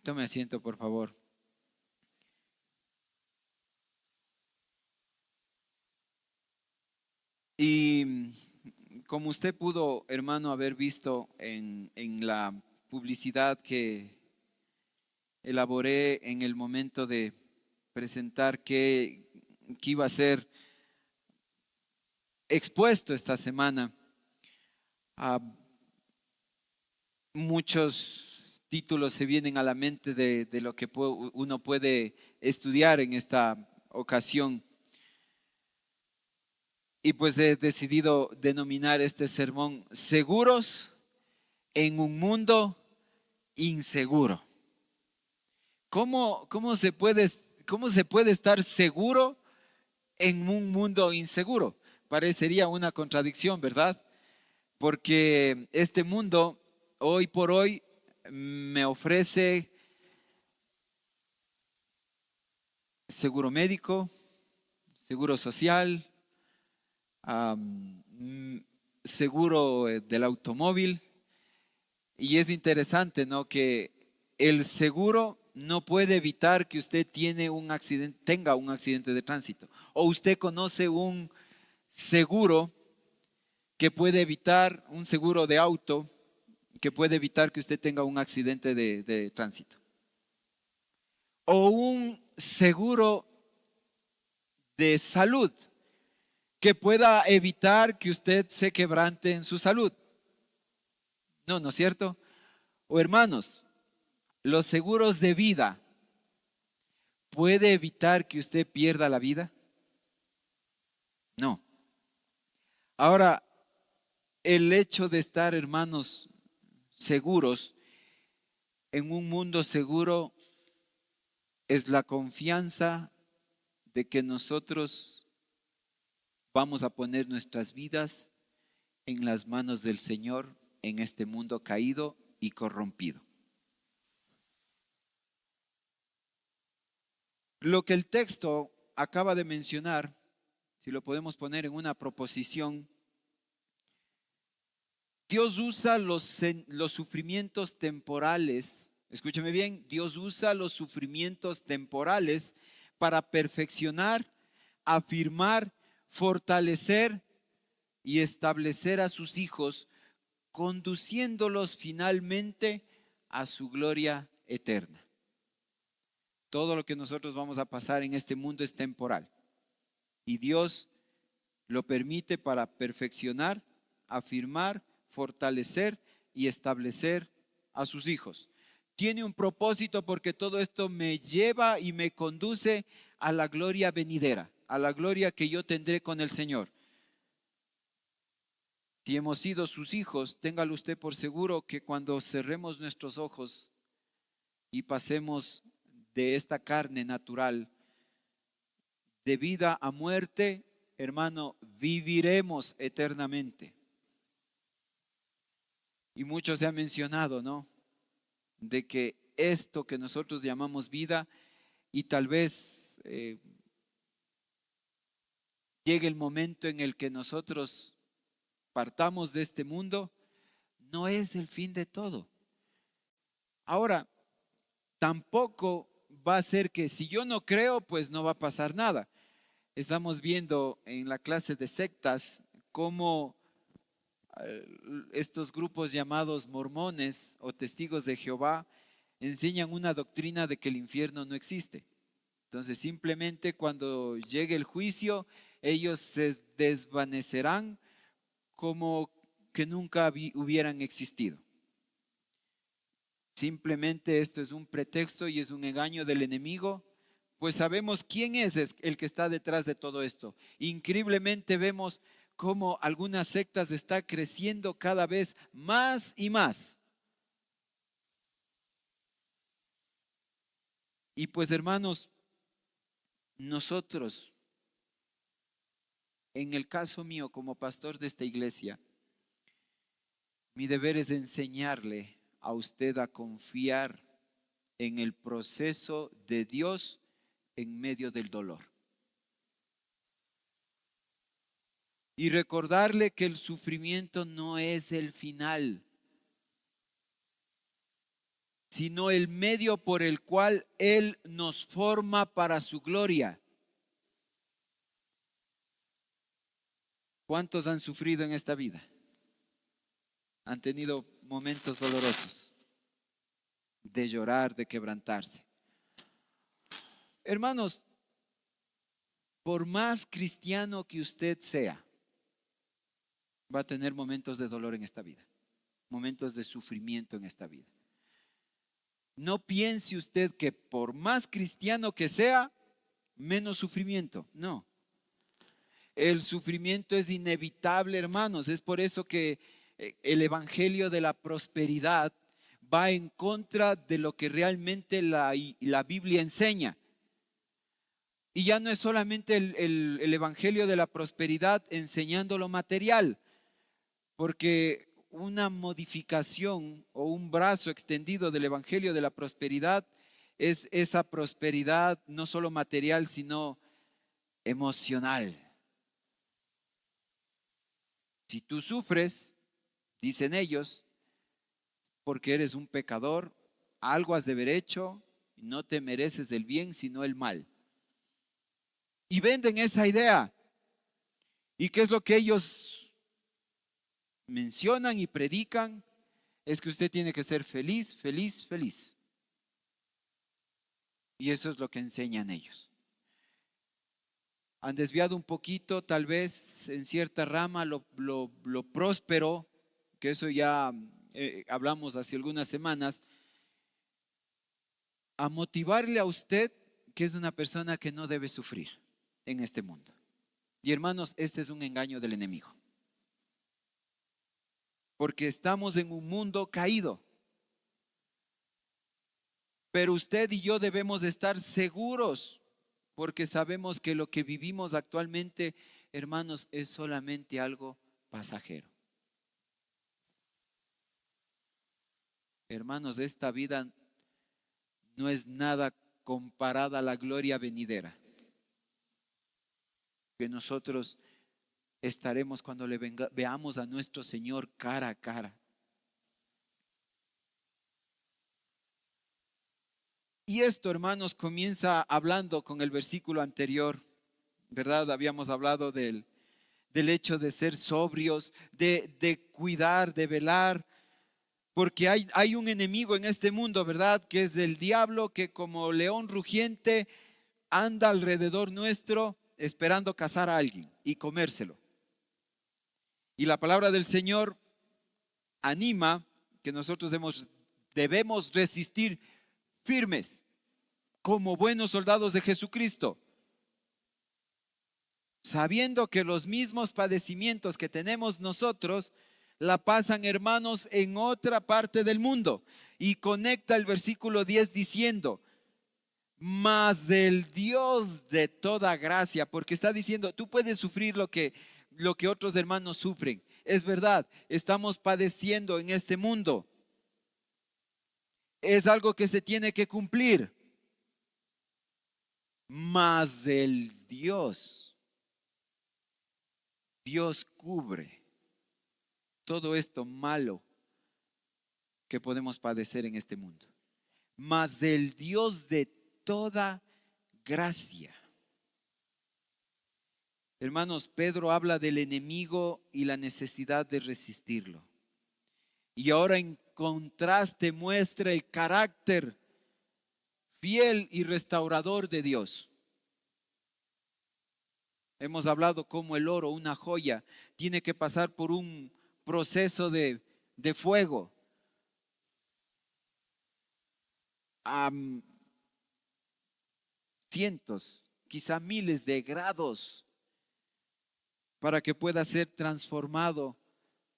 Tome asiento, por favor. Y como usted pudo, hermano, haber visto en la publicidad que elaboré en el momento de presentar que iba a ser expuesto esta semana, a muchos títulos se vienen a la mente de lo que uno puede estudiar en esta ocasión. Y pues he decidido denominar este sermón Seguros en un mundo inseguro. ¿Cómo se puede estar seguro en un mundo inseguro? Parecería una contradicción, ¿verdad? Porque este mundo hoy por hoy me ofrece seguro médico, seguro social, seguro del automóvil. Y es interesante, ¿no? Que el seguro no puede evitar que usted tenga un accidente de tránsito. O usted conoce un seguro que puede evitar, un seguro de auto, que puede evitar que usted tenga un accidente de tránsito. O un seguro de salud que pueda evitar que usted se quebrante en su salud. No, ¿no es cierto? O hermanos, los seguros de vida puede evitar que usted pierda la vida. No. Ahora, el hecho de estar, hermanos, seguros en un mundo seguro es la confianza de que nosotros vamos a poner nuestras vidas en las manos del Señor en este mundo caído y corrompido. Lo que el texto acaba de mencionar, si lo podemos poner en una proposición, Dios usa los sufrimientos temporales, escúcheme bien, Dios usa los sufrimientos temporales para perfeccionar, afirmar, fortalecer y establecer a sus hijos, conduciéndolos finalmente a su gloria eterna. Todo lo que nosotros vamos a pasar en este mundo es temporal y Dios lo permite para perfeccionar, afirmar, fortalecer y establecer a sus hijos. Tiene un propósito porque todo esto me lleva y me conduce a la gloria venidera, a la gloria que yo tendré con el Señor. Si hemos sido sus hijos, téngalo usted por seguro que cuando cerremos nuestros ojos y pasemos de esta carne natural de vida a muerte, hermano, viviremos eternamente. Y mucho se ha mencionado, ¿no? De que esto que nosotros llamamos vida y tal vez llegue el momento en el que nosotros partamos de este mundo, no es el fin de todo. Ahora, tampoco va a ser que si yo no creo, pues no va a pasar nada. Estamos viendo en la clase de sectas cómo estos grupos llamados mormones o testigos de Jehová enseñan una doctrina de que el infierno no existe. Entonces simplemente cuando llegue el juicio, ellos se desvanecerán como que nunca hubieran existido. Simplemente esto es un pretexto y es un engaño del enemigo, pues sabemos quién es el que está detrás de todo esto. Increíblemente vemos cómo algunas sectas están creciendo cada vez más y más. Y pues hermanos, nosotros, en el caso mío como pastor de esta iglesia, mi deber es enseñarle a usted a confiar en el proceso de Dios en medio del dolor. Y recordarle que el sufrimiento no es el final, sino el medio por el cual Él nos forma para su gloria. ¿Cuántos han sufrido en esta vida? Han tenido momentos dolorosos de llorar, de quebrantarse. Hermanos, por más cristiano que usted sea, va a tener momentos de dolor en esta vida, momentos de sufrimiento en esta vida. No piense usted que por más cristiano que sea, menos sufrimiento. No. El sufrimiento es inevitable, hermanos. Es por eso que el evangelio de la prosperidad va en contra de lo que realmente la Biblia enseña. Y ya no es solamente el evangelio de la prosperidad enseñando lo material, porque una modificación o un brazo extendido del evangelio de la prosperidad es esa prosperidad no solo material, sino emocional. Si tú sufres, dicen ellos, porque eres un pecador, algo has de haber hecho, no te mereces el bien, sino el mal. Y venden esa idea. ¿Y qué es lo que ellos mencionan y predican? Es que usted tiene que ser feliz, feliz, feliz. Y eso es lo que enseñan ellos. Han desviado un poquito, tal vez en cierta rama, lo próspero, que eso ya hablamos hace algunas semanas, a motivarle a usted que es una persona que no debe sufrir en este mundo. Y hermanos, este es un engaño del enemigo. Porque estamos en un mundo caído. Pero usted y yo debemos de estar seguros, porque sabemos que lo que vivimos actualmente, hermanos, es solamente algo pasajero. Hermanos, esta vida no es nada comparada a la gloria venidera que nosotros estaremos cuando veamos a nuestro Señor cara a cara. Y esto, hermanos, comienza hablando con el versículo anterior, ¿verdad? Habíamos hablado del hecho de ser sobrios, de cuidar, de velar, porque hay un enemigo en este mundo, ¿verdad? Que es el diablo, que como león rugiente anda alrededor nuestro esperando cazar a alguien y comérselo. Y la palabra del Señor anima que nosotros debemos resistir firmes como buenos soldados de Jesucristo, sabiendo que los mismos padecimientos que tenemos nosotros la pasan, hermanos, en otra parte del mundo. Y conecta el versículo 10 diciendo: mas el Dios de toda gracia, porque está diciendo, tú puedes sufrir lo que otros hermanos sufren. Es verdad, estamos padeciendo en este mundo. Es algo que se tiene que cumplir. Mas el Dios cubre todo esto malo que podemos padecer en este mundo. Mas el Dios de toda gracia. Hermanos, Pedro habla del enemigo y la necesidad de resistirlo. Y ahora en contraste muestra el carácter fiel y restaurador de Dios. Hemos hablado cómo el oro, una joya, tiene que pasar por un proceso de fuego. A cientos, quizá miles de grados para que pueda ser transformado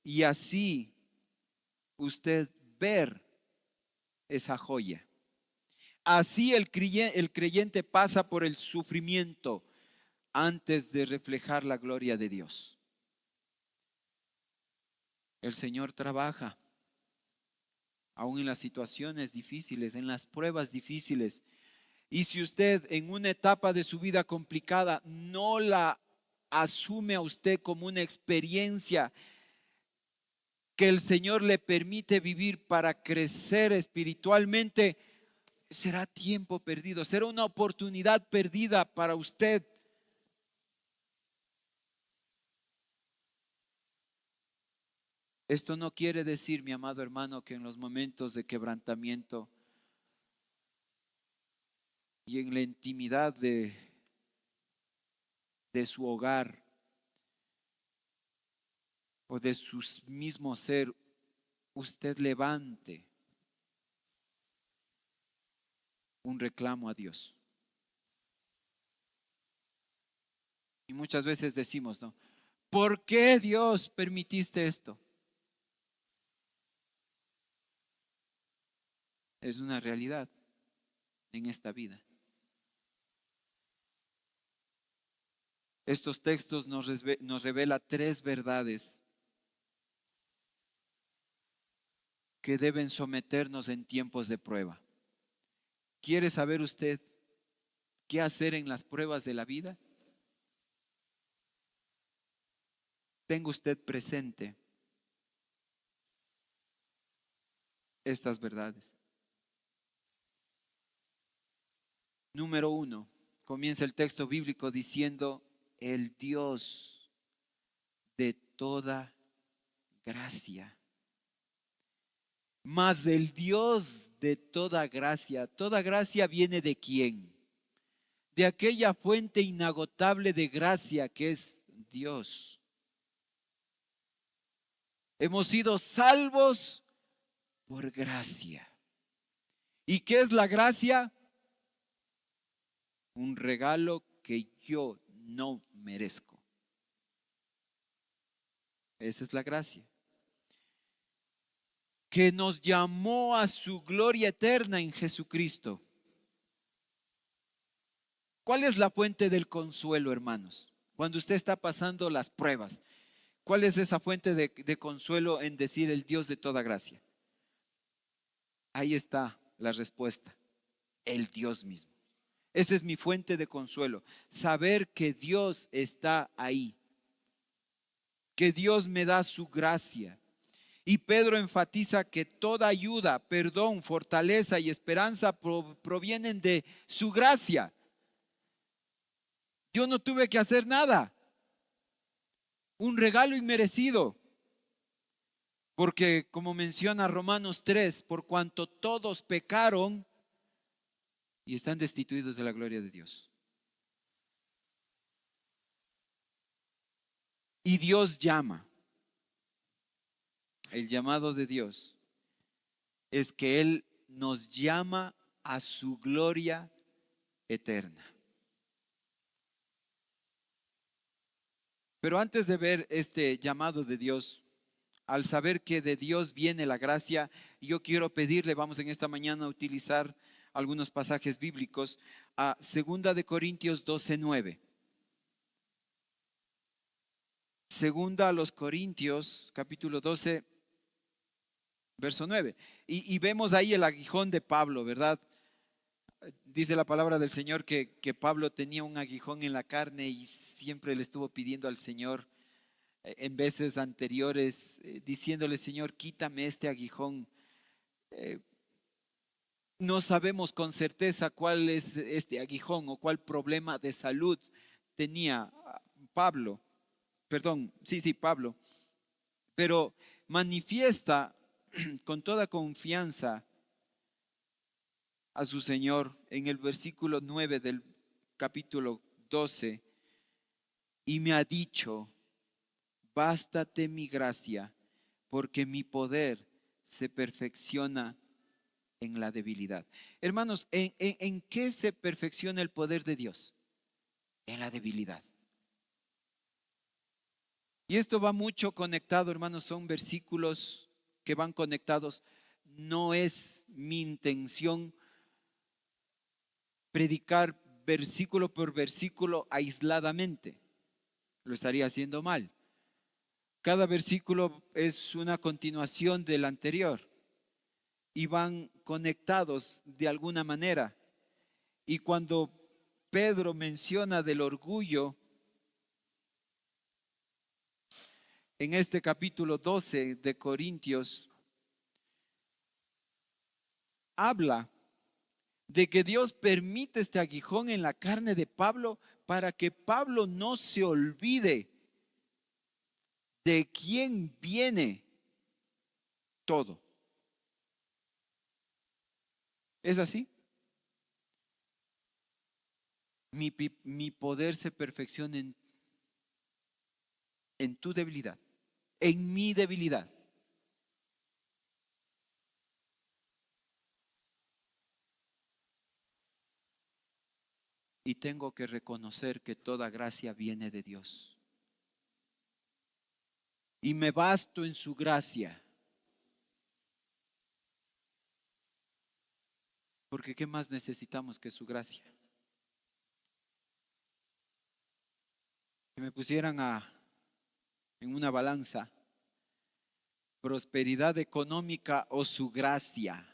y así usted ver esa joya. Así el creyente pasa por el sufrimiento antes de reflejar la gloria de Dios. El Señor trabaja aún en las situaciones difíciles, en las pruebas difíciles. Y si usted en una etapa de su vida complicada no la asume a usted como una experiencia que el Señor le permite vivir para crecer espiritualmente, será tiempo perdido, será una oportunidad perdida para usted. Esto no quiere decir, mi amado hermano, que en los momentos de quebrantamiento y en la intimidad de su hogar o de su mismo ser, usted levante un reclamo a Dios. Y muchas veces decimos, ¿no? ¿Por qué Dios permitiste esto? Es una realidad en esta vida. Estos textos nos revela tres verdades que deben someternos en tiempos de prueba. ¿Quiere saber usted qué hacer en las pruebas de la vida? Tenga usted presente estas verdades. Número uno, comienza el texto bíblico diciendo: el Dios de toda gracia. Mas el Dios de toda gracia viene ¿de quién? De aquella fuente inagotable de gracia que es Dios. Hemos sido salvos por gracia. ¿Y qué es la gracia? Un regalo que yo no merezco. Esa es la gracia. Que nos llamó a su gloria eterna en Jesucristo. ¿Cuál es la fuente del consuelo, hermanos? Cuando usted está pasando las pruebas, ¿cuál es esa fuente de consuelo en decir el Dios de toda gracia? Ahí está la respuesta, el Dios mismo. Esa es mi fuente de consuelo, saber que Dios está ahí, que Dios me da su gracia. Y Pedro enfatiza que toda ayuda, perdón, fortaleza y esperanza provienen de su gracia. Yo no tuve que hacer nada. Un regalo inmerecido. Porque como menciona Romanos 3, por cuanto todos pecaron y están destituidos de la gloria de Dios. Y Dios llama. El llamado de Dios es que Él nos llama a su gloria eterna. Pero antes de ver este llamado de Dios, al saber que de Dios viene la gracia, yo quiero pedirle, vamos en esta mañana a utilizar algunos pasajes bíblicos, a 2 de Corintios 12:9. Segunda a los Corintios, capítulo 12, verso 9. Y vemos ahí el aguijón de Pablo, ¿verdad? Dice la palabra del Señor que Pablo tenía un aguijón en la carne y siempre le estuvo pidiendo al Señor en veces anteriores, diciéndole: Señor, quítame este aguijón. No sabemos con certeza cuál es este aguijón o cuál problema de salud tenía Pablo. Perdón, sí, Pablo. Pero manifiesta con toda confianza a su Señor en el versículo 9 del capítulo 12, y me ha dicho: bástate mi gracia, porque mi poder se perfecciona en la debilidad. Hermanos, ¿en qué se perfecciona el poder de Dios? En la debilidad. Y esto va mucho conectado, hermanos, son versículos que van conectados. No es mi intención predicar versículo por versículo aisladamente. Lo estaría haciendo mal. Cada versículo es una continuación del anterior y van conectados de alguna manera. Y cuando Pedro menciona del orgullo, en este capítulo 12 de Corintios, habla de que Dios permite este aguijón en la carne de Pablo para que Pablo no se olvide de quién viene todo. ¿Es así? Mi poder se perfecciona en tu debilidad, en mi debilidad. Y tengo que reconocer que toda gracia viene de Dios. Y me basto en su gracia. Porque ¿qué más necesitamos que su gracia? Que me pusieran en una balanza prosperidad económica o su gracia.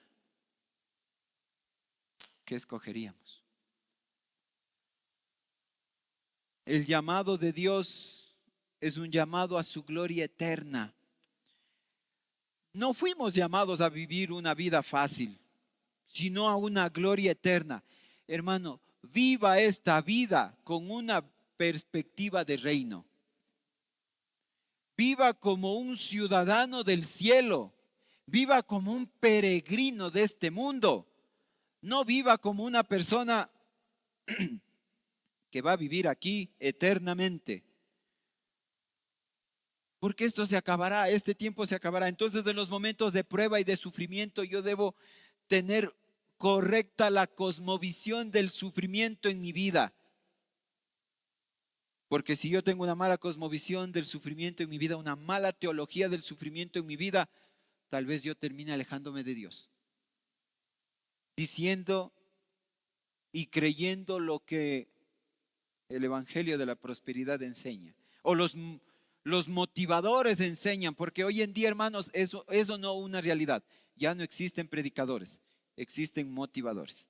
¿Qué escogeríamos? El llamado de Dios es un llamado a su gloria eterna. No fuimos llamados a vivir una vida fácil, sino a una gloria eterna. Hermano, viva esta vida con una perspectiva de reino. Viva como un ciudadano del cielo. Viva como un peregrino de este mundo. No viva como una persona que va a vivir aquí eternamente. Porque esto se acabará, este tiempo se acabará. Entonces, en los momentos de prueba y de sufrimiento, yo debo tener correcta la cosmovisión del sufrimiento en mi vida. Porque si yo tengo una mala cosmovisión del sufrimiento en mi vida, una mala teología del sufrimiento en mi vida, tal vez yo termine alejándome de Dios, diciendo y creyendo lo que el Evangelio de la Prosperidad enseña. O los motivadores enseñan, porque hoy en día, hermanos, eso no es una realidad. Ya no existen predicadores, existen motivadores.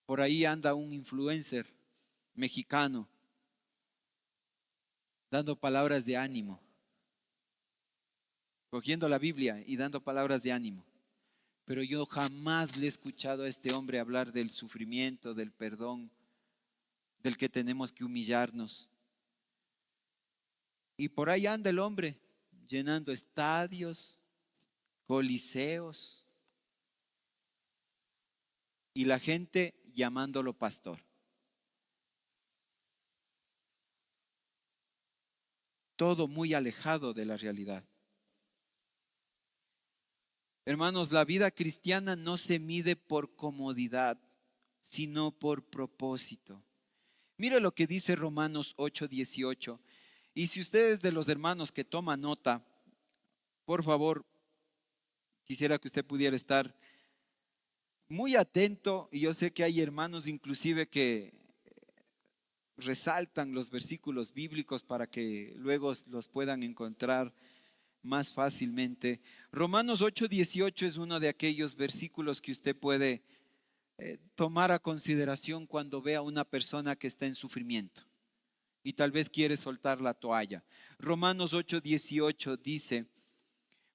Por ahí anda un influencer mexicano dando palabras de ánimo, cogiendo la Biblia y dando palabras de ánimo. Pero yo jamás le he escuchado a este hombre hablar del sufrimiento, del perdón, del que tenemos que humillarnos. Y por ahí anda el hombre llenando estadios, coliseos, y la gente llamándolo pastor. Todo muy alejado de la realidad. Hermanos, la vida cristiana no se mide por comodidad, sino por propósito. Mire lo que dice Romanos 8:18. Y si ustedes de los hermanos que toman nota, por favor, quisiera que usted pudiera estar muy atento. Y yo sé que hay hermanos inclusive que resaltan los versículos bíblicos para que luego los puedan encontrar más fácilmente. Romanos 8:18 es uno de aquellos versículos que usted puede tomar a consideración cuando vea a una persona que está en sufrimiento y tal vez quiere soltar la toalla. Romanos 8:18 dice: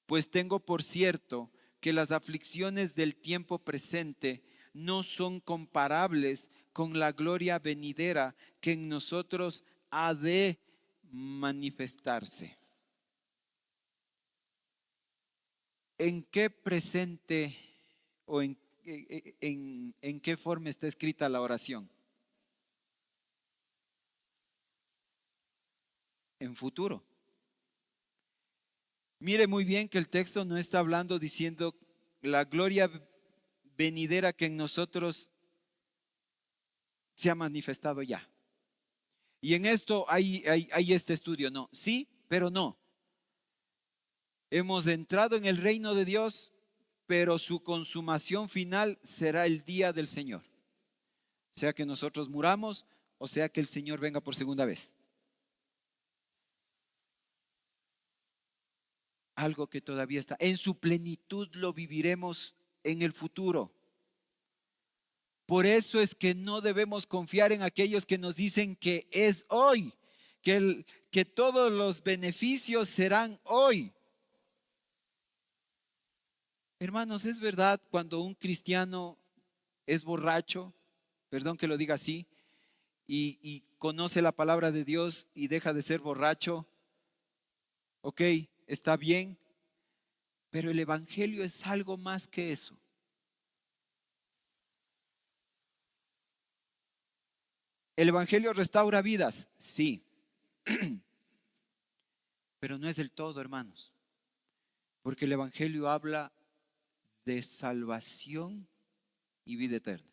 pues tengo por cierto que las aflicciones del tiempo presente no son comparables con la gloria venidera que en nosotros ha de manifestarse. ¿En qué presente o en qué forma está escrita la oración? En futuro. Mire muy bien que el texto no está hablando diciendo la gloria venidera que en nosotros se ha manifestado ya. Y en esto hay este estudio, no, sí, pero no. Hemos entrado en el reino de Dios, pero su consumación final será el día del Señor. Sea que nosotros muramos o sea que el Señor venga por segunda vez. Algo que todavía está en su plenitud, lo viviremos en el futuro. Por eso es que no debemos confiar en aquellos que nos dicen que es hoy, que todos los beneficios serán hoy. Hermanos, es verdad cuando un cristiano es borracho, perdón que lo diga así, y conoce la palabra de Dios y deja de ser borracho, ok, está bien, pero el evangelio es algo más que eso. ¿El evangelio restaura vidas? Sí, pero no es del todo, hermanos, porque el evangelio habla de salvación y vida eterna.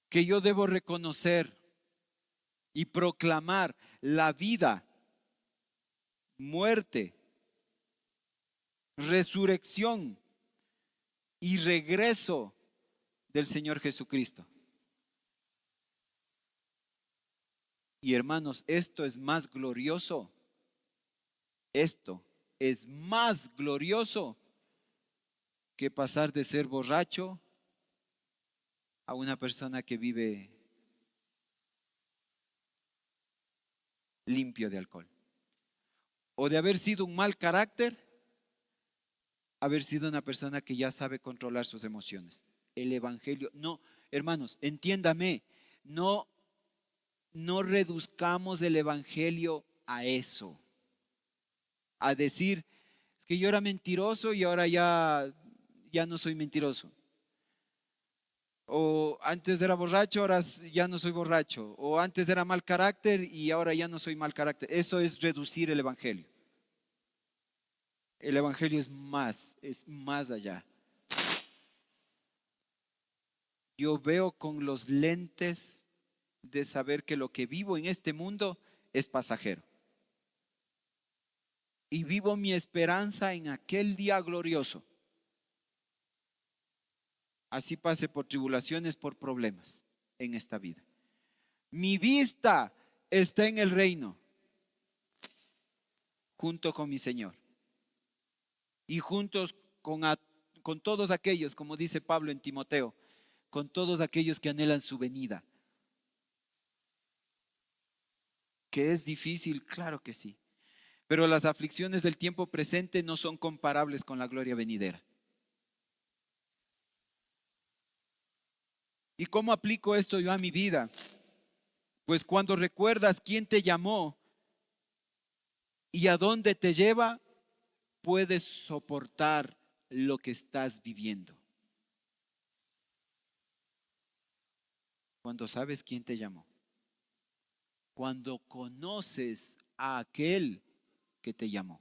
Que yo debo reconocer y proclamar la vida, muerte, resurrección y regreso del Señor Jesucristo. Y hermanos, esto es más glorioso. Esto es más glorioso que pasar de ser borracho a una persona que vive limpio de alcohol. O de haber sido un mal carácter, haber sido una persona que ya sabe controlar sus emociones. El evangelio, no, hermanos, entiéndame, no reduzcamos el evangelio a eso, a decir, es que yo era mentiroso y ahora ya no soy mentiroso. O antes era borracho, ahora ya no soy borracho. O antes era mal carácter y ahora ya no soy mal carácter. Eso es reducir el evangelio. El evangelio es más allá. Yo veo con los lentes de saber que lo que vivo en este mundo es pasajero. Y vivo mi esperanza en aquel día glorioso. Así pase por tribulaciones, por problemas en esta vida. Mi vista está en el reino, junto con mi Señor. Y juntos con todos aquellos, como dice Pablo en Timoteo, con todos aquellos que anhelan su venida. ¿Que es difícil? Claro que sí. Pero las aflicciones del tiempo presente no son comparables con la gloria venidera. ¿Y cómo aplico esto yo a mi vida? Pues cuando recuerdas quién te llamó y a dónde te lleva, puedes soportar lo que estás viviendo. Cuando sabes quién te llamó. Cuando conoces a aquel que te llamó.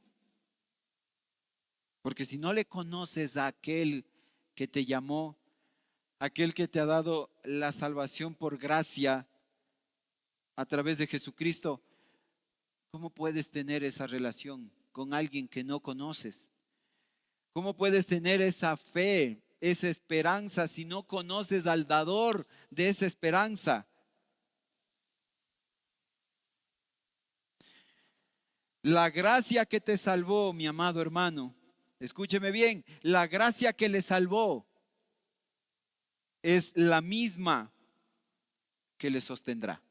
Porque si no le conoces a aquel que te llamó, aquel que te ha dado la salvación por gracia a través de Jesucristo, ¿cómo puedes tener esa relación con alguien que no conoces? ¿Cómo puedes tener esa fe, esa esperanza si no conoces al dador de esa esperanza? La gracia que te salvó, mi amado hermano, escúcheme bien, la gracia que le salvó es la misma que le sostendrá.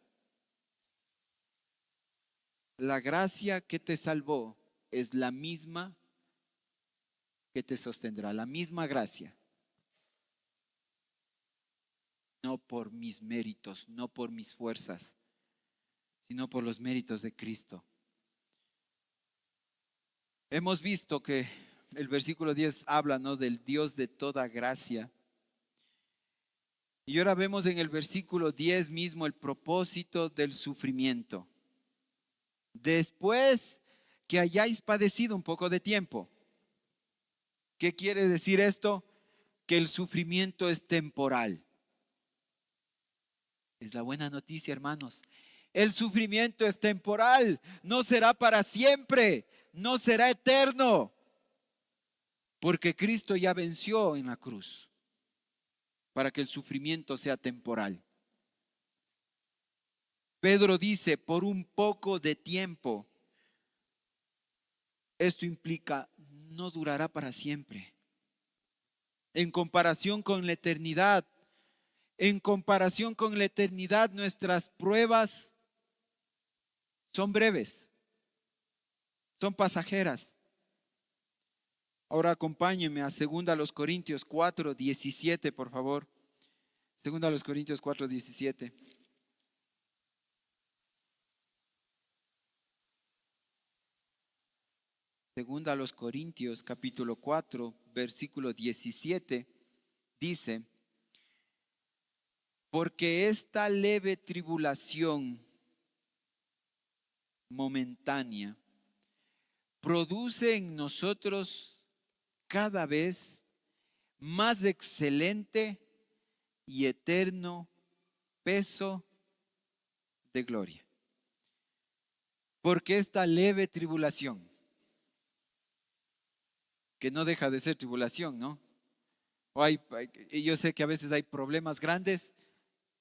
La gracia que te salvó es la misma que te sostendrá, la misma gracia. No por mis méritos, no por mis fuerzas, sino por los méritos de Cristo. Hemos visto que el versículo 10 habla, ¿no?, del Dios de toda gracia. Y ahora vemos en el versículo 10 mismo el propósito del sufrimiento. Después que hayáis padecido un poco de tiempo. ¿Qué quiere decir esto? Que el sufrimiento es temporal. Es la buena noticia, hermanos. El sufrimiento es temporal, no será para siempre, no será eterno, porque Cristo ya venció en la cruz para que el sufrimiento sea temporal. Pedro dice, por un poco de tiempo. Esto implica, no durará para siempre. En comparación con la eternidad, En comparación con la eternidad, nuestras pruebas son breves, son pasajeras. Ahora acompáñenme a 2 Corintios 4:17, por favor. 2 Corintios 4:17. 2 Corintios capítulo 4, versículo 17, dice: porque esta leve tribulación momentánea produce en nosotros cada vez más excelente y eterno peso de gloria. Porque esta leve tribulación, que no deja de ser tribulación, ¿no? Yo sé que a veces hay problemas grandes,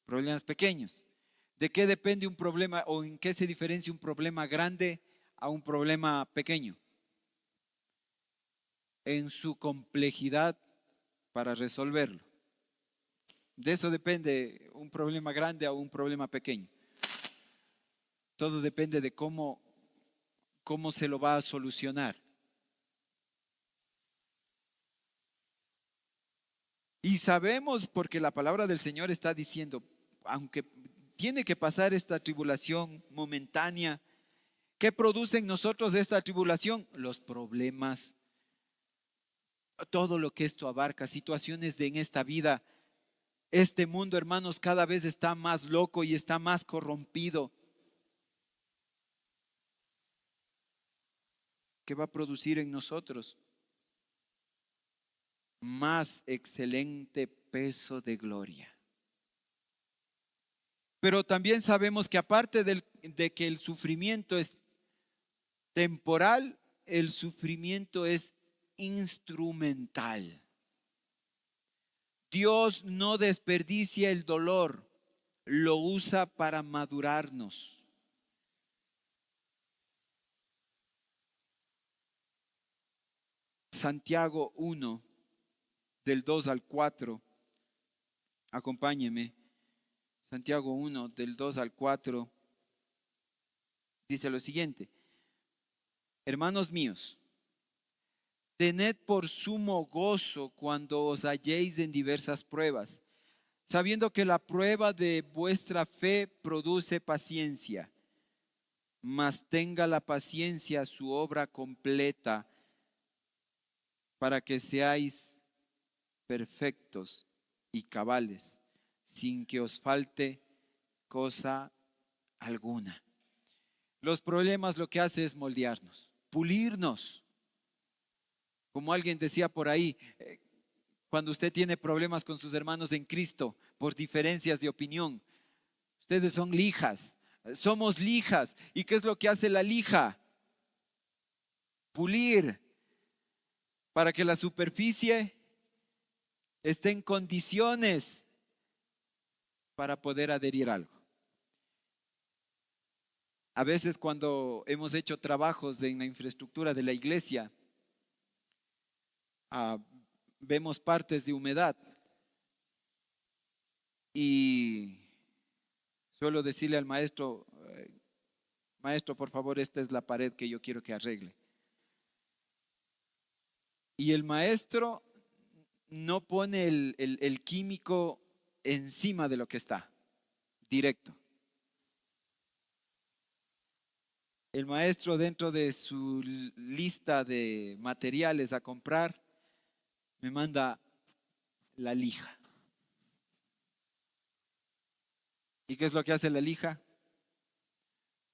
problemas pequeños. ¿De qué depende un problema o en qué se diferencia un problema grande a un problema pequeño? En su complejidad para resolverlo. De eso depende un problema grande a un problema pequeño. Todo depende de cómo se lo va a solucionar. Y sabemos, porque la palabra del Señor está diciendo, aunque tiene que pasar esta tribulación momentánea, ¿qué produce en nosotros esta tribulación? Los problemas, todo lo que esto abarca, situaciones en esta vida. Este mundo, hermanos, cada vez está más loco y está más corrompido. ¿Qué va a producir en nosotros? Más excelente peso de gloria. Pero también sabemos que aparte de que el sufrimiento es temporal, el sufrimiento es instrumental. Dios no desperdicia el dolor, lo usa para madurarnos. Santiago 1, del 2 al 4. Acompáñeme. Santiago 1, del 2 al 4. Dice lo siguiente: hermanos míos, tened por sumo gozo cuando os halléis en diversas pruebas, sabiendo que la prueba de vuestra fe produce paciencia. Mas tenga la paciencia su obra completa, para que seáis perfectos y cabales, sin que os falte cosa alguna. Los problemas lo que hace es moldearnos, pulirnos. Como alguien decía por ahí, cuando usted tiene problemas con sus hermanos en Cristo por diferencias de opinión, ustedes son lijas, somos lijas. ¿Y qué es lo que hace la lija? Pulir, para que la superficie esté en condiciones para poder adherir algo. A veces cuando hemos hecho trabajos en la infraestructura de la iglesia, vemos partes de humedad y suelo decirle al maestro, maestro, por favor, esta es la pared que yo quiero que arregle. Y el maestro no pone el químico encima de lo que está, directo. El maestro, dentro de su lista de materiales a comprar, me manda la lija. ¿Y qué es lo que hace la lija?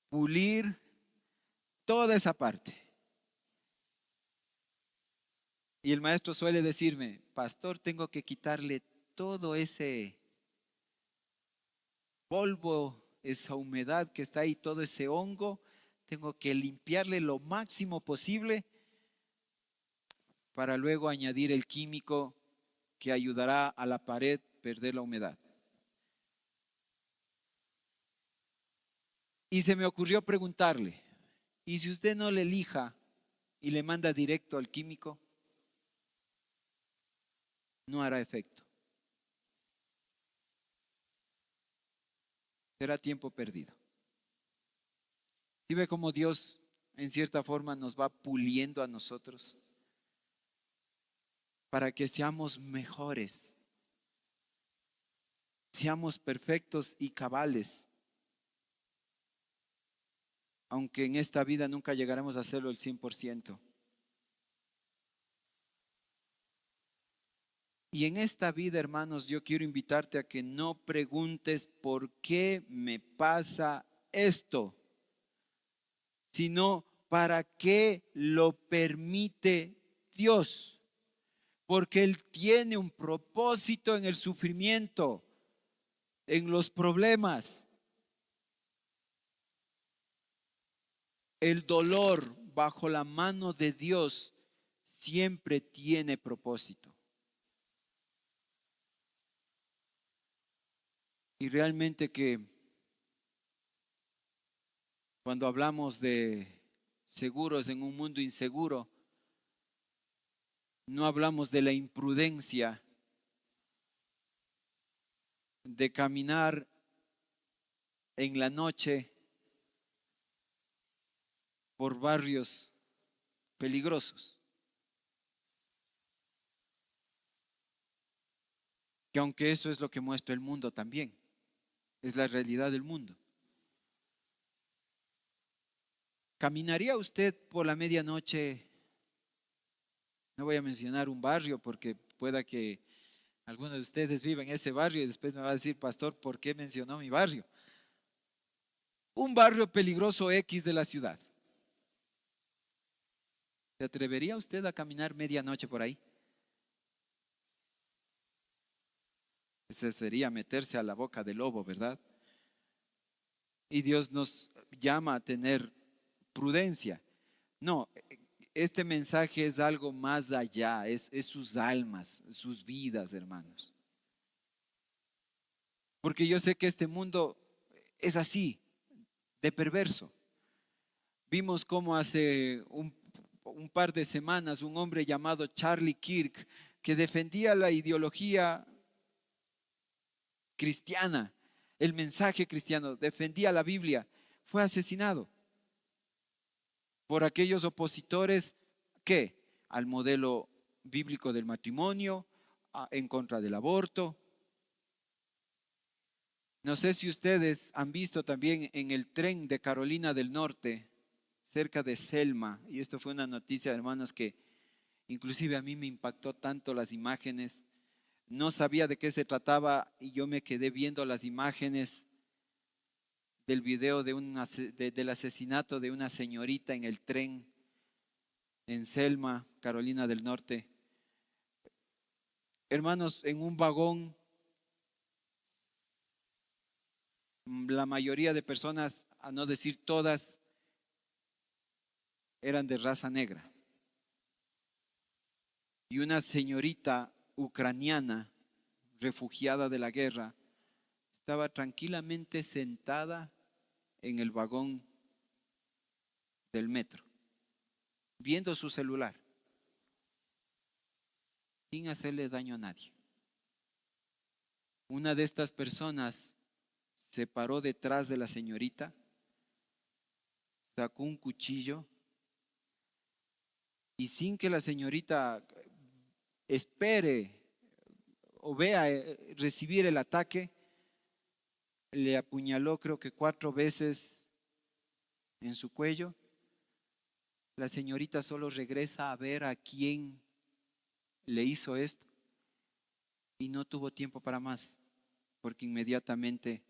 Pulir toda esa parte. Y el maestro suele decirme, pastor, tengo que quitarle todo ese polvo, esa humedad que está ahí, todo ese hongo. Tengo que limpiarle lo máximo posible para luego añadir el químico que ayudará a la pared a perder la humedad. Y se me ocurrió preguntarle, ¿y si usted no le lija y le manda directo al químico? No hará efecto. será tiempo perdido. ¿Sí ve cómo Dios en cierta forma nos va puliendo a nosotros para que seamos mejores, seamos perfectos y cabales? Aunque en esta vida nunca llegaremos a hacerlo el 100%. Y en esta vida, hermanos, yo quiero invitarte a que no preguntes por qué me pasa esto, sino para qué lo permite Dios. Porque Él tiene un propósito en el sufrimiento, en los problemas. El dolor bajo la mano de Dios siempre tiene propósito. Y realmente que cuando hablamos de seguros en un mundo inseguro, no hablamos de la imprudencia de caminar en la noche por barrios peligrosos. Que aunque eso es lo que muestra el mundo también, es la realidad del mundo. ¿Caminaría usted por la medianoche? No voy a mencionar un barrio porque pueda que algunos de ustedes vivan en ese barrio y después me va a decir, pastor, ¿por qué mencionó mi barrio? Un barrio peligroso X de la ciudad. ¿Se atrevería usted a caminar medianoche por ahí? Ese sería meterse a la boca del lobo, ¿verdad? Y Dios nos llama a tener prudencia. No, este mensaje es algo más allá, es sus almas, sus vidas, hermanos. Porque yo sé que este mundo es así, de perverso. Vimos cómo hace un par de semanas un hombre llamado Charlie Kirk, que defendía la ideología cristiana, el mensaje cristiano, defendía la Biblia, fue asesinado por aquellos opositores que al modelo bíblico del matrimonio, en contra del aborto. No sé si ustedes han visto también en el tren de Carolina del Norte, cerca de Selma, y esto fue una noticia, hermanos, que inclusive a mí me impactó tanto las imágenes. No sabía de qué se trataba y yo me quedé viendo las imágenes del video del asesinato de una señorita en el tren en Selma, Carolina del Norte. Hermanos, en un vagón, la mayoría de personas, a no decir todas, eran de raza negra. Y una señorita ucraniana, refugiada de la guerra, estaba tranquilamente sentada en el vagón del metro, viendo su celular, sin hacerle daño a nadie. Una de estas personas se paró detrás de la señorita, sacó un cuchillo y sin que la señorita espere o vea recibir el ataque, le apuñaló creo que 4 veces en su cuello. La señorita solo regresa a ver a quién le hizo esto y no tuvo tiempo para más porque inmediatamente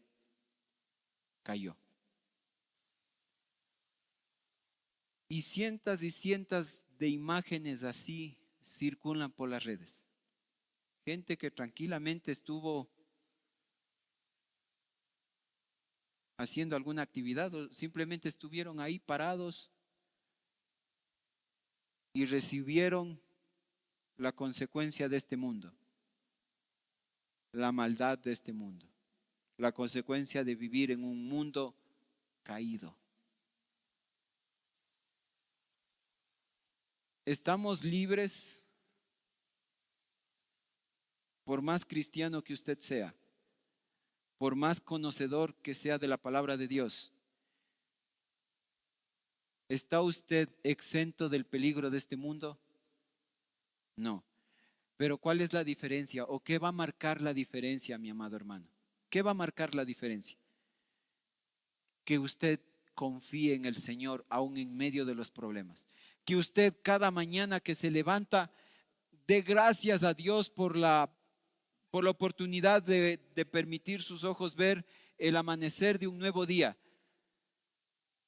cayó. Y cientos de imágenes así circulan por las redes. Gente que tranquilamente estuvo haciendo alguna actividad o simplemente estuvieron ahí parados y recibieron la consecuencia de este mundo, la maldad de este mundo, la consecuencia de vivir en un mundo caído. ¿Estamos libres? Por más cristiano que usted sea, por más conocedor que sea de la palabra de Dios, ¿está usted exento del peligro de este mundo? No. Pero ¿cuál es la diferencia? ¿O qué va a marcar la diferencia, mi amado hermano? ¿Qué va a marcar la diferencia? Que usted confíe en el Señor aún en medio de los problemas. Que usted cada mañana que se levanta dé gracias a Dios por la oportunidad de permitir sus ojos ver el amanecer de un nuevo día.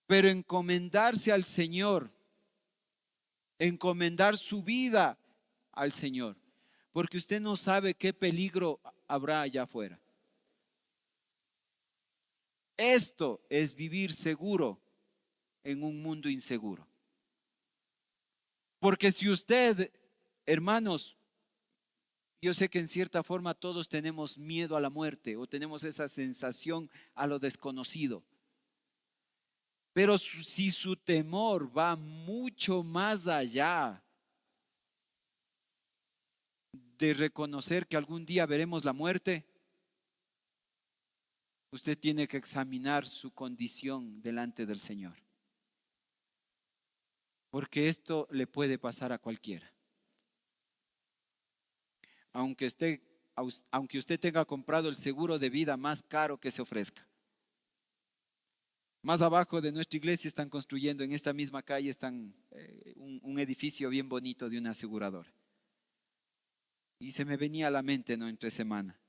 Pero encomendarse al Señor, encomendar su vida al Señor, porque usted no sabe qué peligro habrá allá afuera. Esto es vivir seguro en un mundo inseguro. Porque si usted, hermanos, yo sé que en cierta forma todos tenemos miedo a la muerte o tenemos esa sensación a lo desconocido. Pero si su temor va mucho más allá de reconocer que algún día veremos la muerte, usted tiene que examinar su condición delante del Señor. Porque esto le puede pasar a cualquiera. Aunque usted tenga comprado el seguro de vida más caro que se ofrezca. Más abajo de nuestra iglesia están construyendo, en esta misma calle están un edificio bien bonito de una aseguradora. Y se me venía a la mente, ¿no?, entre semana.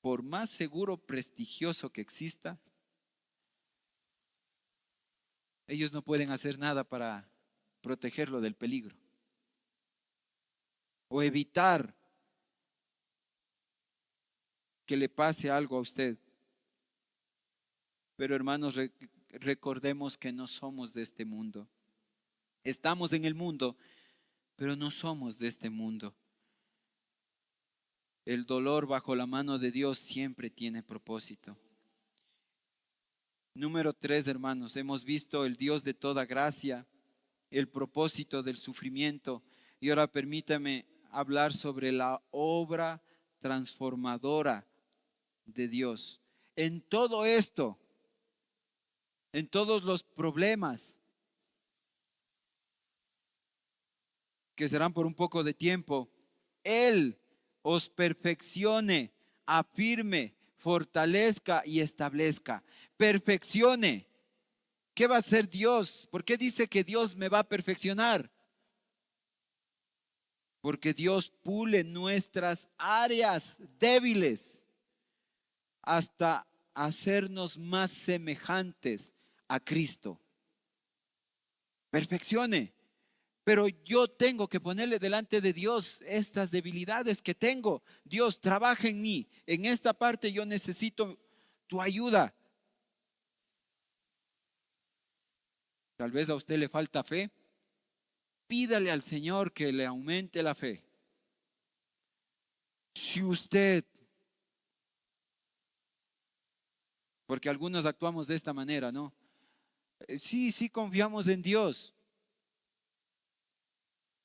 Por más seguro prestigioso que exista, ellos no pueden hacer nada para protegerlo del peligro o evitar que le pase algo a usted. Pero hermanos, recordemos que no somos de este mundo. Estamos en el mundo, pero no somos de este mundo. El dolor bajo la mano de Dios siempre tiene propósito. Número 3, hermanos, hemos visto el Dios de toda gracia, el propósito del sufrimiento. Y ahora permítame hablar sobre la obra transformadora de Dios. En todo esto, en todos los problemas que serán por un poco de tiempo, Él os perfeccione, afirme, fortalezca y establezca. Perfeccione. ¿Qué va a hacer Dios? ¿Por qué dice que Dios me va a perfeccionar? Porque Dios pule nuestras áreas débiles hasta hacernos más semejantes a Cristo. Perfeccione. Pero yo tengo que ponerle delante de Dios estas debilidades que tengo. Dios, trabaja en mí. En esta parte yo necesito tu ayuda. Tal vez a usted le falta fe. Pídale al Señor que le aumente la fe. Si usted, porque algunos actuamos de esta manera, ¿no? Sí confiamos en Dios.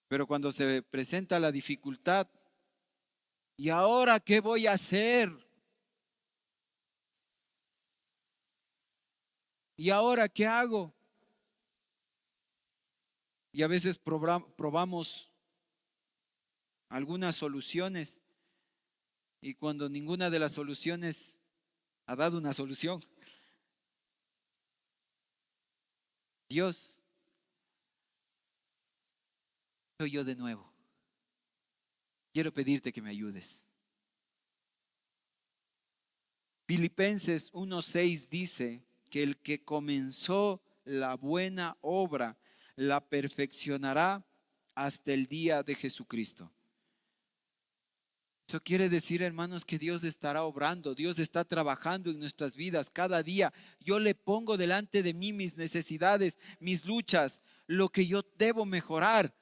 Pero cuando se presenta la dificultad, ¿y ahora qué voy a hacer? ¿Y ahora qué hago? Y a veces probamos algunas soluciones y cuando ninguna de las soluciones ha dado una solución, Dios, soy yo de nuevo. Quiero pedirte que me ayudes. Filipenses 1:6 dice que el que comenzó la buena obra la perfeccionará hasta el día de Jesucristo. Eso quiere decir, hermanos, que Dios estará obrando, Dios está trabajando en nuestras vidas cada día. Yo le pongo delante de mí mis necesidades, mis luchas, lo que yo debo mejorar.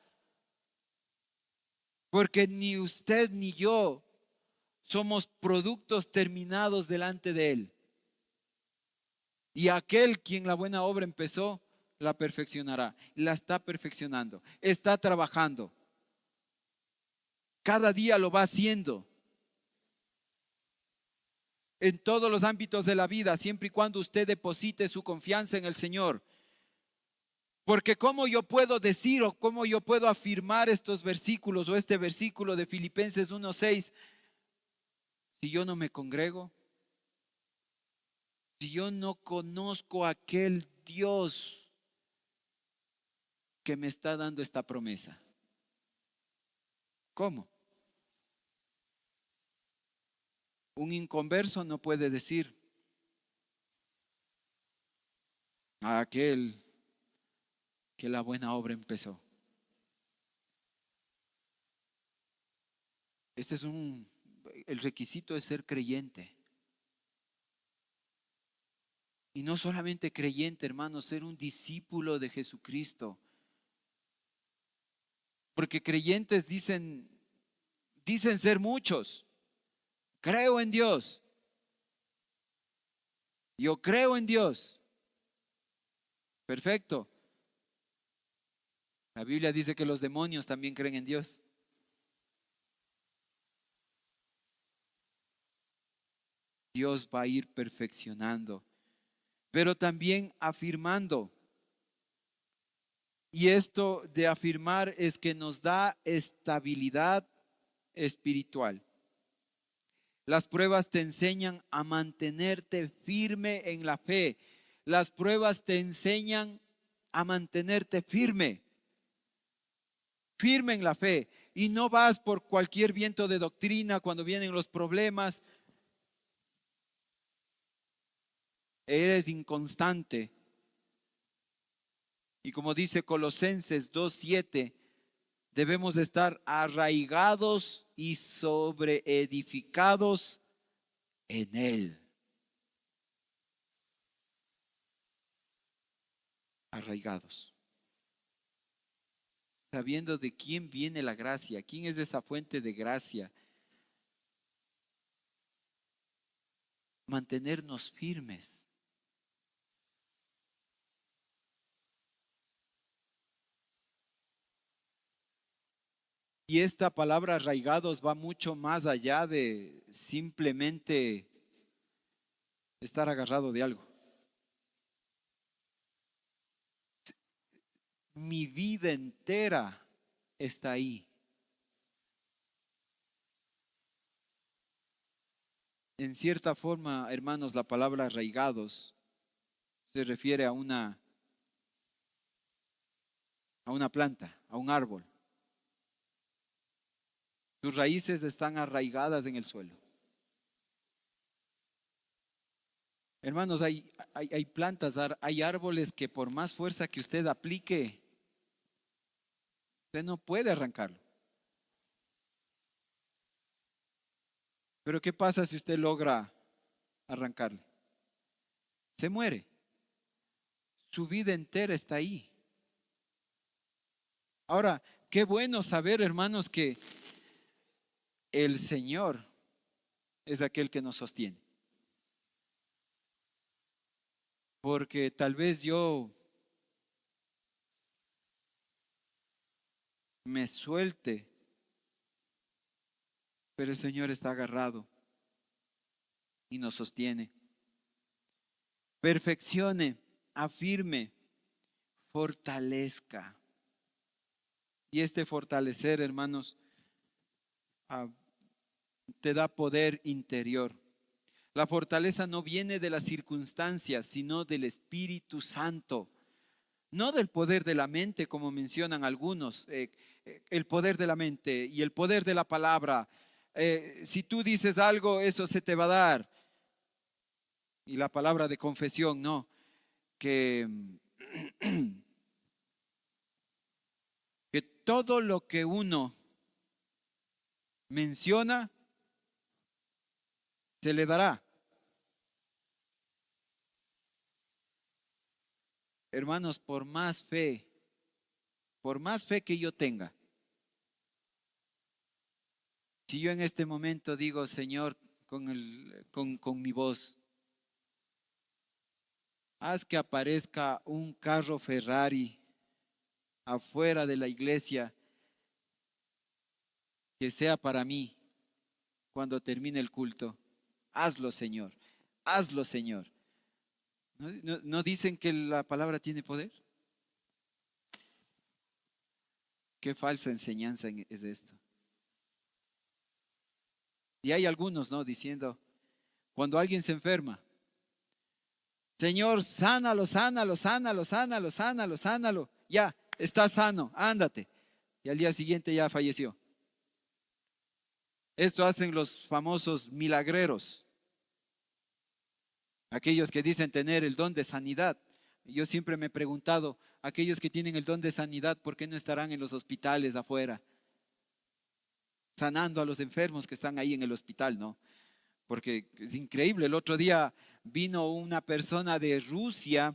Porque ni usted ni yo somos productos terminados delante de Él. Y aquel quien la buena obra empezó, la perfeccionará. La está perfeccionando, está trabajando. Cada día lo va haciendo. en todos los ámbitos de la vida, siempre y cuando usted deposite su confianza en el Señor. Porque ¿cómo yo puedo decir o cómo yo puedo afirmar estos versículos o este versículo de Filipenses 1:6 si yo no me congrego? Si yo no conozco a aquel Dios que me está dando esta promesa. ¿Cómo? Un inconverso no puede decir a aquel que la buena obra empezó. El requisito es ser creyente. Y no solamente creyente, hermanos, ser un discípulo de Jesucristo. Porque creyentes dicen ser muchos. Creo en Dios. Yo creo en Dios. Perfecto. La Biblia dice que los demonios también creen en Dios. Dios va a ir perfeccionando, pero también afirmando. Y esto de afirmar es que nos da estabilidad espiritual. Las pruebas te enseñan a mantenerte firme en la fe. Las pruebas te enseñan a mantenerte firme en la fe. Y no vas por cualquier viento de doctrina cuando vienen los problemas. Eres inconstante. Y como dice Colosenses 2:7, debemos de estar arraigados y sobreedificados en Él. Arraigados. Sabiendo de quién viene la gracia, quién es esa fuente de gracia. Mantenernos firmes. Y esta palabra arraigados va mucho más allá de simplemente estar agarrado de algo. Mi vida entera está ahí. En cierta forma, hermanos, la palabra arraigados se refiere a una planta, a un árbol. Sus raíces están arraigadas en el suelo. Hermanos, hay plantas, hay árboles que por más fuerza que usted aplique, usted no puede arrancarlo. Pero ¿qué pasa si usted logra arrancarlo? Se muere. Su vida entera está ahí. Ahora, qué bueno saber, hermanos, que el Señor es aquel que nos sostiene. Porque tal vez yo me suelte, pero el Señor está agarrado y nos sostiene. Perfeccione, afirme, fortalezca. Y este fortalecer, hermanos, te da poder interior. La fortaleza no viene de las circunstancias, sino del Espíritu Santo. No del poder de la mente, como mencionan algunos, el poder de la mente y el poder de la palabra. Si tú dices algo, eso se te va a dar. Y la palabra de confesión, no, que, que todo lo que uno menciona, se le dará. Hermanos, por más fe que yo tenga, si yo en este momento digo, Señor, con mi voz, haz que aparezca un carro Ferrari afuera de la iglesia, que sea para mí cuando termine el culto. Hazlo, Señor. Hazlo, Señor. ¿No dicen que la palabra tiene poder? Qué falsa enseñanza es esto. Y hay algunos, ¿no? Diciendo, cuando alguien se enferma, Señor, sánalo, sánalo, sánalo, sánalo, sánalo, sánalo. Ya, está sano, ándate. Y al día siguiente ya falleció. Esto hacen los famosos milagreros, aquellos que dicen tener el don de sanidad. Yo siempre me he preguntado, aquellos que tienen el don de sanidad, ¿por qué no estarán en los hospitales afuera, sanando a los enfermos que están ahí en el hospital, no? Porque es increíble. El otro día vino una persona de Rusia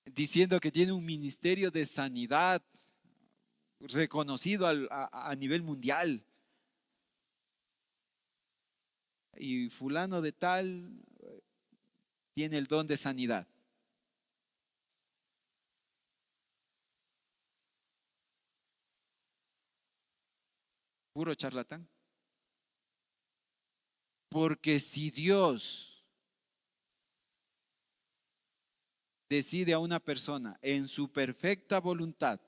diciendo que tiene un ministerio de sanidad reconocido a nivel mundial. Y fulano de tal tiene el don de sanidad. Puro charlatán. Porque si Dios decide a una persona en su perfecta voluntad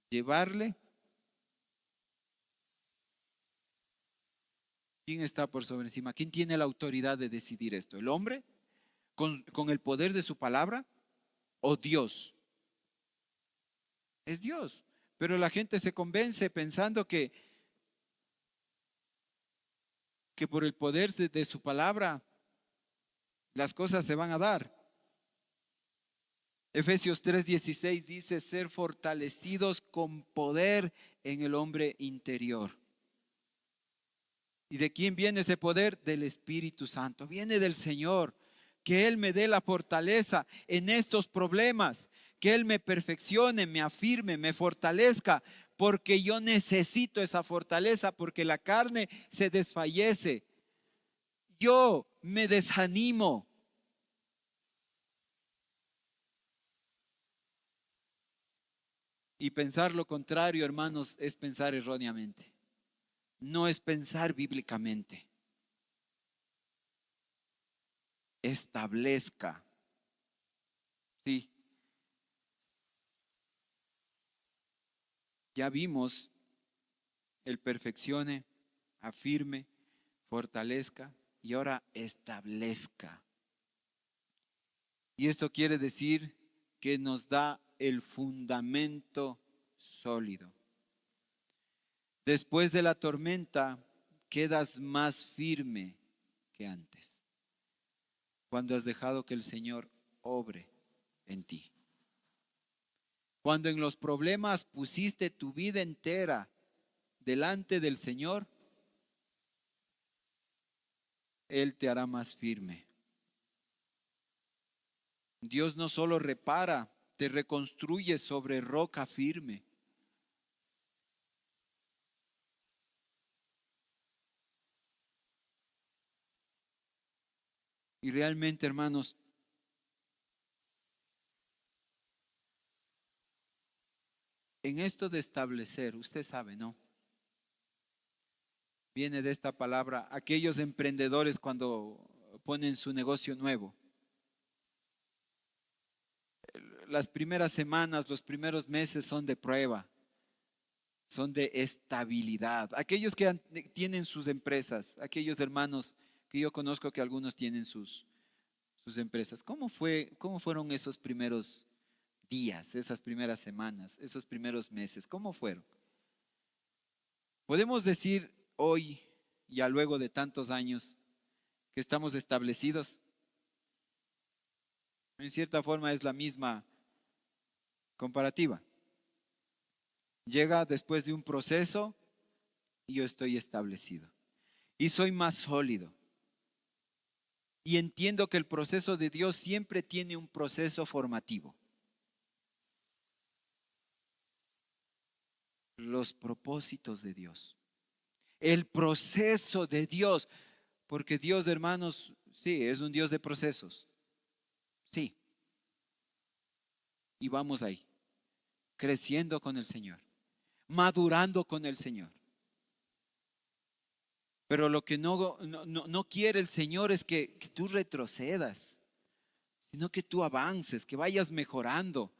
llevarle, ¿quién está por sobre encima? ¿Quién tiene la autoridad de decidir esto? ¿El hombre con el poder de su palabra o Dios? Es Dios. Pero la gente se convence pensando que por el poder de su palabra las cosas se van a dar. Efesios 3:16 dice ser fortalecidos con poder en el hombre interior. ¿Y de quién viene ese poder? Del Espíritu Santo. Viene del Señor. Que Él me dé la fortaleza en estos problemas. Que Él me perfeccione, me afirme, me fortalezca. Porque yo necesito esa fortaleza. Porque la carne se desfallece. Yo me desanimo. Y pensar lo contrario, hermanos, es pensar erróneamente. No es pensar bíblicamente. Establezca. Sí, ya vimos el perfeccione, afirme, fortalezca y ahora establezca. Y esto quiere decir que nos da el fundamento sólido. Después de la tormenta quedas más firme que antes, cuando has dejado que el Señor obre en ti. Cuando en los problemas pusiste tu vida entera delante del Señor, Él te hará más firme. Dios no solo repara, te reconstruye sobre roca firme. Y realmente, hermanos, en esto de establecer, usted sabe, ¿no? Viene de esta palabra, aquellos emprendedores cuando ponen su negocio nuevo. Las primeras semanas, los primeros meses son de prueba, son de estabilidad. Aquellos que tienen sus empresas, aquellos hermanos que yo conozco que algunos tienen sus empresas. ¿Cómo fueron esos primeros días, esas primeras semanas, esos primeros meses? ¿Cómo fueron? Podemos decir hoy, ya luego de tantos años, que estamos establecidos. En cierta forma es la misma comparativa. Llega después de un proceso y yo estoy establecido. Y soy más sólido. Y entiendo que el proceso de Dios siempre tiene un proceso formativo. Los propósitos de Dios. El proceso de Dios. Porque Dios, hermanos, sí, es un Dios de procesos. Sí. Y vamos ahí, creciendo con el Señor, madurando con el Señor. Pero lo que no quiere el Señor es que tú retrocedas, sino que tú avances, que vayas mejorando.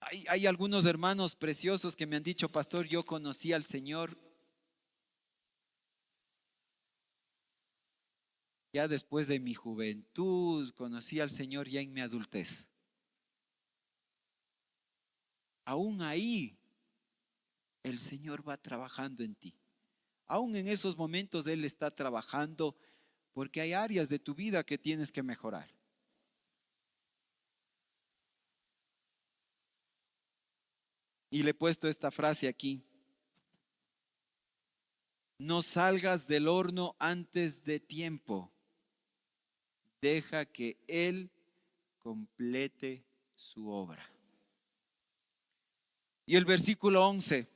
Hay algunos hermanos preciosos que me han dicho, pastor, yo conocí al Señor ya después de mi juventud, conocí al Señor ya en mi adultez. Aún ahí el Señor va trabajando en ti. Aún en esos momentos Él está trabajando porque hay áreas de tu vida que tienes que mejorar. Y le he puesto esta frase aquí: no salgas del horno antes de tiempo. Deja que Él complete su obra. Y el versículo 11: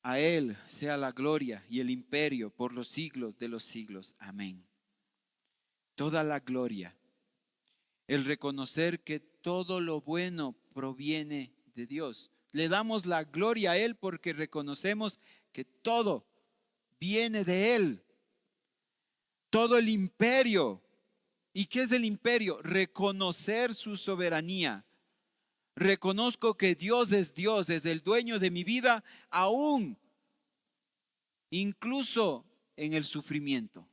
a Él sea la gloria y el imperio por los siglos de los siglos. Amén. Toda la gloria, el reconocer que todo lo bueno proviene de Dios. Le damos la gloria a Él porque reconocemos que todo viene de Él. Todo el imperio. ¿Y qué es el imperio? Reconocer su soberanía. Reconozco que Dios, es el dueño de mi vida, aún, incluso en el sufrimiento.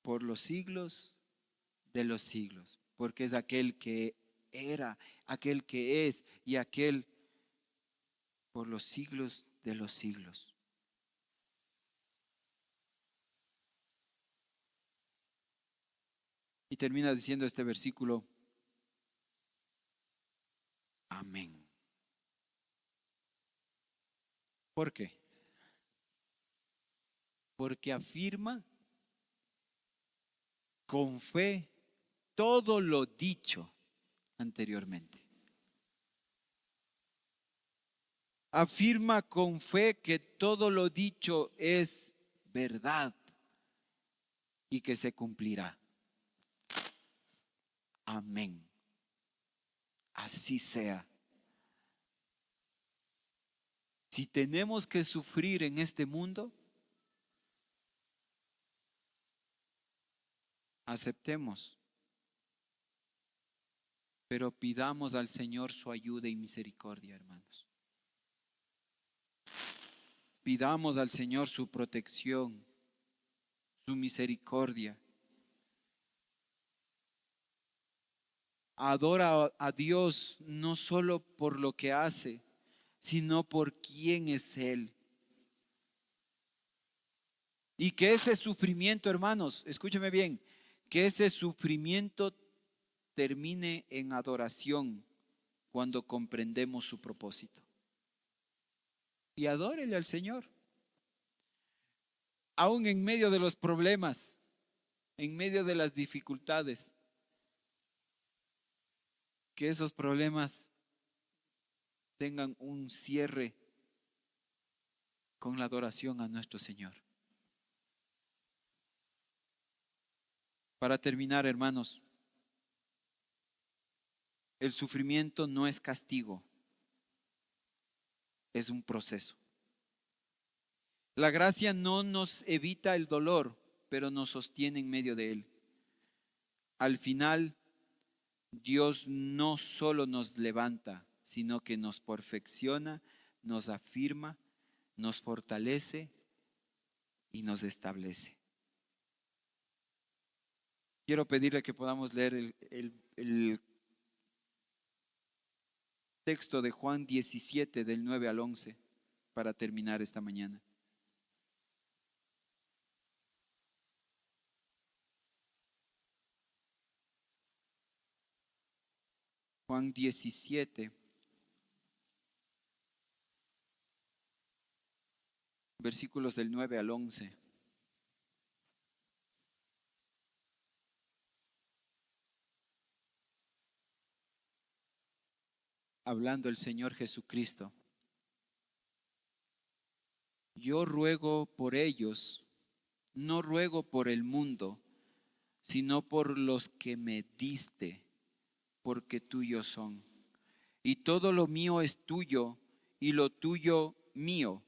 Por los siglos de los siglos, porque es aquel que era, aquel que es y aquel por los siglos de los siglos. Y termina diciendo este versículo: amén. ¿Por qué? Porque afirma con fe todo lo dicho anteriormente. Afirma con fe que todo lo dicho es verdad y que se cumplirá. Amén. Así sea. Si tenemos que sufrir en este mundo, aceptemos, pero pidamos al Señor su ayuda y misericordia, hermanos. Pidamos al Señor su protección, su misericordia. Adora a Dios no solo por lo que hace, sino por quién es Él. Y que ese sufrimiento, hermanos, escúcheme bien, que ese sufrimiento termine en adoración cuando comprendemos su propósito. Y adórele al Señor. Aún en medio de los problemas, en medio de las dificultades, que esos problemas tengan un cierre con la adoración a nuestro Señor. Para terminar, hermanos, el sufrimiento no es castigo, es un proceso. La gracia no nos evita el dolor, pero nos sostiene en medio de él. Al final, Dios no solo nos levanta, sino que nos perfecciona, nos afirma, nos fortalece y nos establece. Quiero pedirle que podamos leer el texto de Juan 17 del 9 al 11 para terminar esta mañana. Juan 17, versículos del 9 al 11. Hablando el Señor Jesucristo: yo ruego por ellos, no ruego por el mundo, sino por los que me diste, porque tuyos son. Y todo lo mío es tuyo, y lo tuyo mío,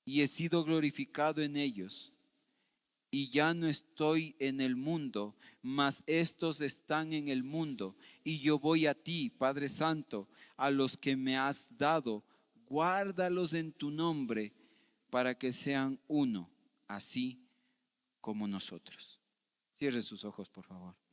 y he sido glorificado en ellos. Y ya no estoy en el mundo, mas estos están en el mundo, y yo voy a ti, Padre Santo, a los que me has dado, guárdalos en tu nombre, para que sean uno, así como nosotros. Cierre sus ojos, por favor.